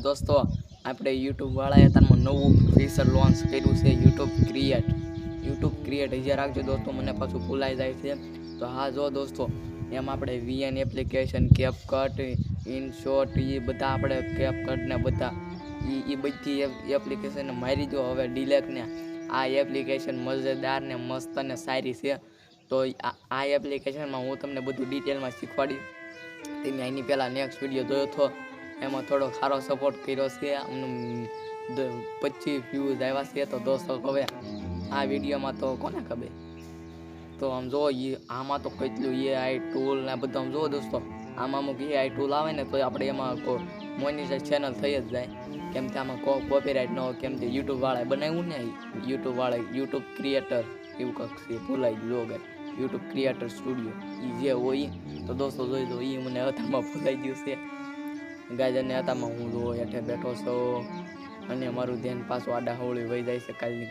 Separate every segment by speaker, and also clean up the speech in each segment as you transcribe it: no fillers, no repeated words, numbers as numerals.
Speaker 1: દોસ્તો આપણે યુટ્યુબ વાળાએ તારમાં નવું ફીચર લોન્ચ કર્યું છે યુટ્યુબ ક્રિએટ હજી રાખજો દોસ્તો, મને પાછું ભૂલાઈ જાય છે. તો હા જો દોસ્તો, એમ આપણે વીએન એપ્લિકેશન, કેપકટ, ઇનશોટ, એ બધા આપણે કેપકટ ને બધા એ બધી એપ્લિકેશન મારી દો હવે ડિલેટ ને. આ એપ્લિકેશન મજેદાર ને મસ્ત ને સારી છે. તો આ એપ્લિકેશનમાં હું તમને બધું ડિટેલમાં શીખવાડી. તમે એની પહેલાં નેક્સ્ટ વિડીયો જોયો હતો, એમાં થોડો સારો સપોર્ટ કર્યો છે. 25 વ્યૂઝ આવ્યા છે. તો દોસ્તો હવે આ વિડીયોમાં તો કોને ખબર, તો આમ જો આમાં તો કેટલું એઆઈ ટૂલ ને બધું આમ જુઓ દોસ્તો, આમાં અમુક એઆઈ ટૂલ આવે ને તો આપણે એમાં મોનેટાઇઝ ચેનલ થઈ જ જાય. કેમ કે આમાં કોપીરાઇટ ન હોય, કેમ કે યુટ્યુબ વાળાએ બનાવ્યું ને, યુટ્યુબ ક્રિએટર એવું કંઈક છે, ભૂલાઈ ગયું યુટ્યુબ ક્રિએટર સ્ટુડિયો એ જે હોય. તો દોસ્તો જોઈ દો, એ મને હતામાં ભૂલાઈ ગયું છે ગાજરને હતામાં. હું જો હેઠે બેઠો છું અને મારું ધ્યાન પાછું આડા હવળી વહી જાય છે. કાલની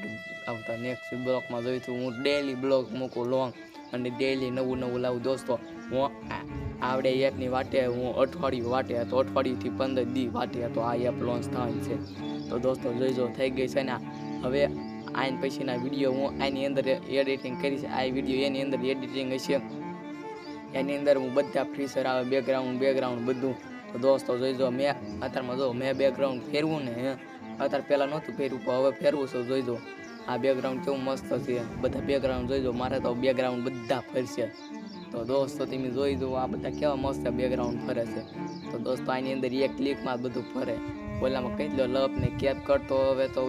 Speaker 1: આવતા નેક્સ્ટ બ્લોગમાં જોઈશું. હું ડેલી બ્લોગ મૂકું લોંગ અને ડેલી નવું લાવું દોસ્તો. હું આવડે એપની વાટે હું અઠવાડિયું વાટે તો અઠવાડિયુંથી 15 દી વાટે તો આ એપ લોન્ચ થવાની છે. તો દોસ્તો જોઈજો, થઈ ગઈ છે ને. હવે આને પછીના વિડીયો હું આની અંદર એડિટિંગ કરીશ. આ વિડીયો એની અંદર એડિટિંગ હશે, એની અંદર હું બધા ફીચર આવે, બેકગ્રાઉન્ડ બધું. તો દોસ્તો જોઈજો, મેં અત્યારમાં જો મેં બેકગ્રાઉન્ડ ફેરવું ને, અત્યારે પહેલાં નહોતું ફેરવું પણ હવે ફેરવું છું. જોઈજો આ બેકગ્રાઉન્ડ કેવું મસ્ત છે. બધા બેકગ્રાઉન્ડ જોઈજો, મારે તો બેકગ્રાઉન્ડ બધા ફરશે. તો દોસ્તો તમે જોઈ જુઓ, આ બધા કેવા મસ્ત બેકગ્રાઉન્ડ ફરે છે. તો દોસ્તો આની અંદર એક ક્લિકમાં બધું ફરે. ઓલામાં કહી દો લપ ને કેપકટ, તો હવે તો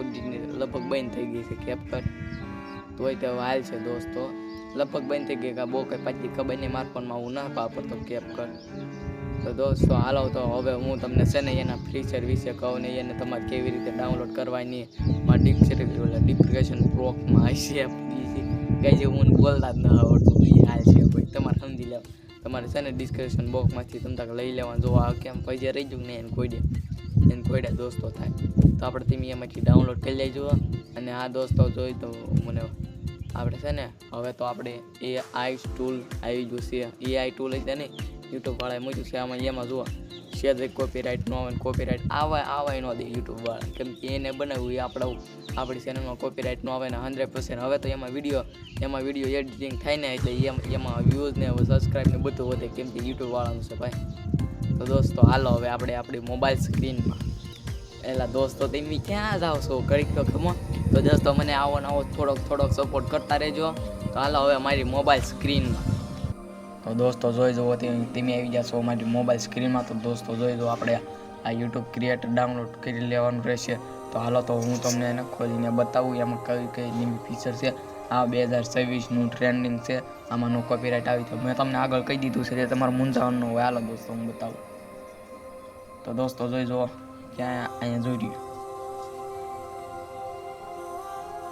Speaker 1: લગભગ બંધ થઈ ગઈ છે કેપકટ, તોય તે હાલ છે દોસ્તો. લગભગ બંધ થઈ ગઈ, બહુ કંઈ પાછી ખબર નહીં, મારા ફોનમાં હું ના વાપરતો કેપકટ. તો દોસ્તો હાલો, તો હવે હું તમને છે ને એના ફીચર વિશે કહું ને એને તમારે કેવી રીતે ડાઉનલોડ કરવાની. મારા ડિસ્ક્રિપ્શન બોક્સમાં હશે. કઈ જે હું બોલતા જ ન આવડતું એ હાલ છે ભાઈ, તમારે સમજી લેવા. તમારે છે ને ડિસ્ક્રિપ્શન બોક્સમાંથી તમે લઈ લેવાનું. જો આ કેમ પૈસા રહી ગયું ને એને કોઈડે દોસ્તો થાય. તો આપણે તમે એમાંથી ડાઉનલોડ કરી લેજો. અને આ દોસ્તો જોઈ તો મને આપણે છે ને હવે તો આપણે એઆઈ ટૂલ આવી ગયું છે. એઆઈ ટૂલ એટલે નહીં, યુટ્યુબ વાળાએ મૂક્યું છે. આમાં એમાં જુઓ છે કોપીરાઇટ ન આવે, કોપીરાઇટ આવે ન દે યુટ્યુબ વાળા, કેમ કે એને બનાવ્યું એ આપણી ચેનલમાં કોપીરાઇટ ન આવે ને 100%. હવે તો એમાં વિડીયો એડિટિંગ થાય ને એટલે એમાં વ્યૂઝ ને સબસ્ક્રાઈબ ને બધું વધે, કેમ કે યુટ્યુબ વાળાનું છે ભાઈ. તો દોસ્તો હાલો હવે આપણે આપણી મોબાઈલ સ્ક્રીનમાં, એલા દોસ્તો તમે ક્યાં જાઓ છો, ઘડીક તો ખમો. તો દોસ્તો મને આવો થોડોક સપોર્ટ કરતા રહેજો. તો હાલો હવે મારી મોબાઈલ સ્ક્રીનમાં. તો દોસ્તો જોઈ જુઓ, તમે આવી જશો મારી મોબાઈલ સ્ક્રીનમાં. તો દોસ્તો જોઈ જુઓ, આપણે આ યુટ્યુબ ક્રિએટર ડાઉનલોડ કરી લેવાનું રહેશે. તો હાલો તો હું તમને એને ખોલીને બતાવું એમાં કઈ નવી ફીચર છે. આ 2026નું ટ્રેન્ડિંગ છે, આમાં નો કોપીરાઇટ આવી. તો મેં તમને આગળ કહી દીધું છે, તમારે મૂંઝાવાનું ન હોય. હાલો દોસ્તો હું બતાવું. તો દોસ્તો જોઈ જુઓ, ક્યાં અહીંયા જોઈ રહ્યું.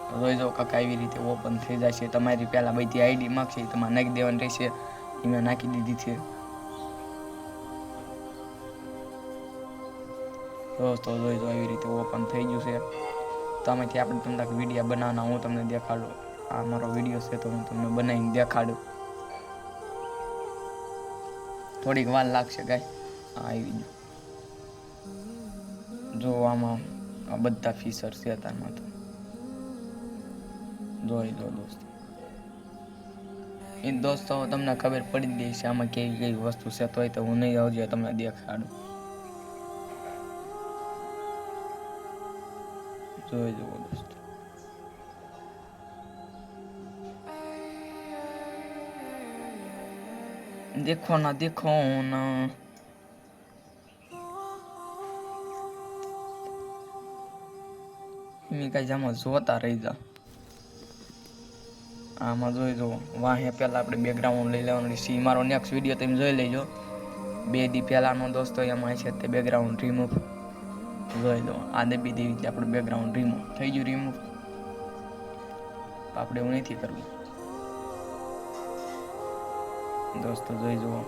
Speaker 1: તો જોઈ જાઓ કાંક આવી રીતે ઓપન થઈ જશે. તમારી પહેલાં બધી આઈડી માગશે, તમારે નાખી દેવાની રહેશે. મેં નાખી દીધી છે. દોસ્તો જોઈ જાઓ આવી રીતે ઓપન થઈ ગયું છે. તો આમાંથી આપણે તમને વિડીયો બનાવવાના હું તમને દેખાડું. આ મારો વિડીયો છે તો હું તમને બનાવીને દેખાડું. થોડીક વાર લાગશે ગાય. આવી ગયું જો, આમાં આ બધા ફીચર છે તારમાં. તો જોઈ લો દોસ્તો. એ દોસ્તો તમને ખબર પડી ગઈ છે આમાં કેવી વસ્તુ છે, તોય તો હું નહીં આવજો તમને દેખાડું. જોઈ જુઓ દોસ્તો. દેખો ના કઈ જામાં જોતા રહી જા. આમાં જોઈ જુઓ, વાહે પહેલાં આપણે બેકગ્રાઉન્ડ લઈ લેવાનું છે. મારો નેક્સ્ટ વિડીયો તમે જોઈ લેજો. 2 દી પહેલાંનો દોસ્તો એમાં છે તે બેકગ્રાઉન્ડ રિમૂવ. જોઈ દો આ દબી દેવી આપણે બેકગ્રાઉન્ડ રિમૂવ થઈ ગયું. રિમૂવ આપણે એવું નથી કરવું દોસ્તો. જોઈ જુઓ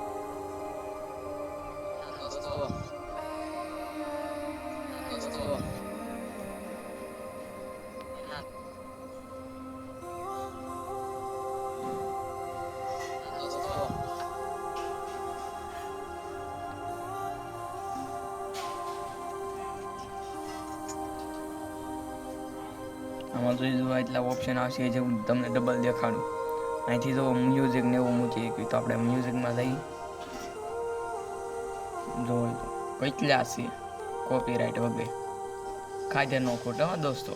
Speaker 1: આમાં જોઈ જુઓ એટલા ઓપ્શન આવશે જે હું તમને ડબલ દેખાડું. અહીંથી જો મ્યુઝિક ને એવું મૂકી શકીએ તો આપણે મ્યુઝિકમાં જઈ જો કેટલા છે કોપીરાઇટ વગર ખાધે ન ખોટો હો દોસ્તો.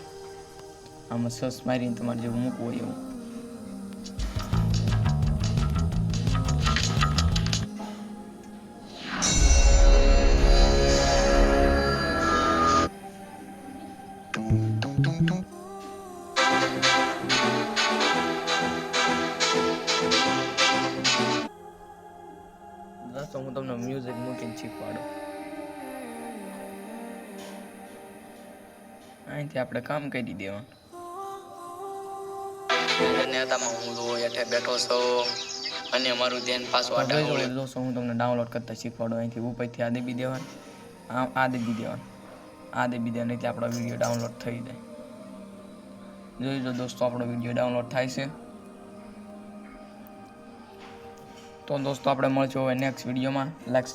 Speaker 1: આમાં સસ મારીને તમારે જેવું મૂકવું હોય એવું. દોસ્તો હું તમને મ્યુઝિક મૂકીને શીખવાડું. અહીંથી આપણે કામ કરી દેવાનું. નેતામાં હું હેઠે બેઠો છું અને મારું ધ્યાન પાછું દોસ્તો હું તમને ડાઉનલોડ કરતા શીખવાડું. અહીંથી ઉપરથી આ દબી દેવાનું, આ દબી દેવાનું, આ દબી દેવાનું, એટલે આપણો વિડીયો ડાઉનલોડ થઈ જાય. જોઈ લો દોસ્તો આપણો વિડીયો ડાઉનલોડ થાય છે. તો દોસ્તો આપણે મળશું હવે નેક્સ્ટ વિડીયોમાં. લાઈક